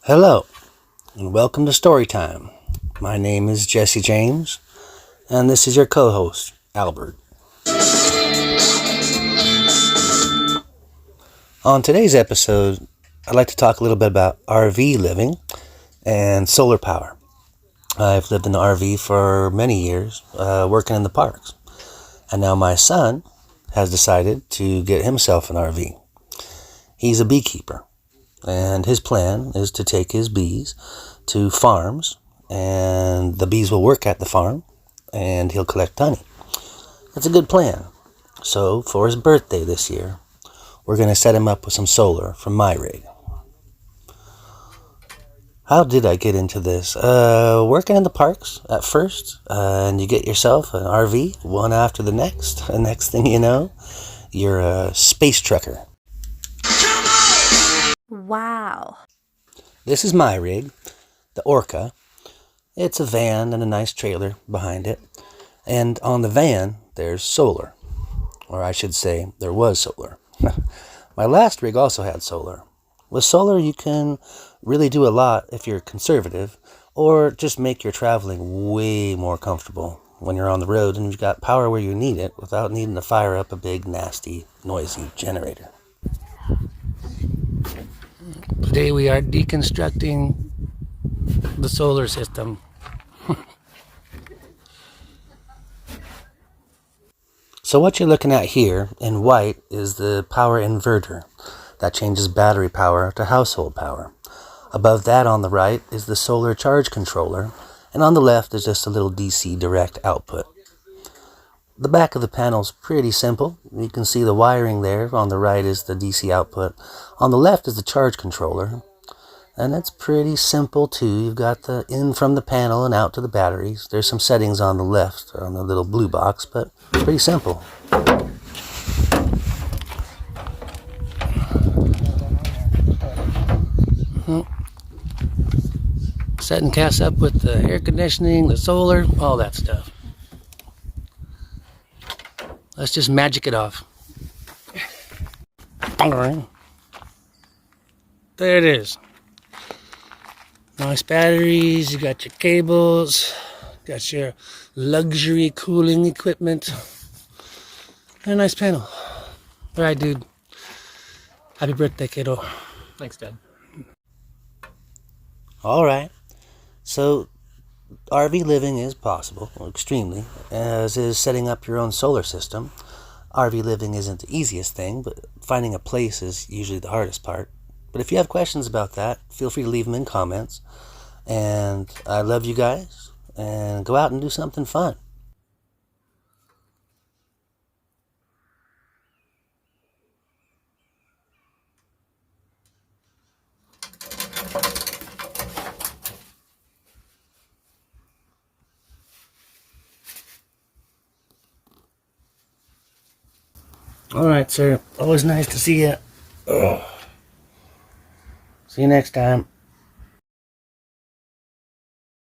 Hello, and welcome to Storytime. My name is Jesse James, and this is your co-host, Albert. On today's episode, I'd like to talk a little bit about RV living and solar power. I've lived in an RV for many years, working in the parks, and now my son has decided to get himself an RV. He's a beekeeper, and his plan is to take his bees to farms, and the bees will work at the farm, and he'll collect honey. It's a good plan. So, for his birthday this year, we're going to set him up with some solar from my rig. How did I get into this? Working in the parks at first, and you get yourself an RV, one after the next. And next thing you know, you're a space trucker. Wow. This is my rig, the Orca. It's a van and a nice trailer behind it. And on the van, there's solar. Or I should say, there was solar. My last rig also had solar. With solar, you can really do a lot if you're conservative, or just make your traveling way more comfortable when you're on the road and you've got power where you need it without needing to fire up a big, nasty, noisy generator. Today we are deconstructing the solar system. So what you're looking at here in white is the power inverter that changes battery power to household power. Above that on the right is the solar charge controller, and on the left is just a little DC direct output. The back of the panel is pretty simple. You can see the wiring there. On the right is the DC output. On the left is the charge controller, and it's pretty simple too. You've got the in from the panel and out to the batteries. There's some settings on the left on the little blue box, but it's pretty simple. Setting Cass up with the air conditioning, the solar, all that stuff. Let's just magic it off. There it is. Nice batteries, you got your cables, got your luxury cooling equipment, and a nice panel. All right, dude. Happy birthday, kiddo. Thanks, Dad. All right. So, RV living is possible, extremely, as is setting up your own solar system. RV living isn't the easiest thing, but finding a place is usually the hardest part. But if you have questions about that, feel free to leave them in comments. And I love you guys, and go out and do something fun. All right, sir. Always nice to see you. See you next time.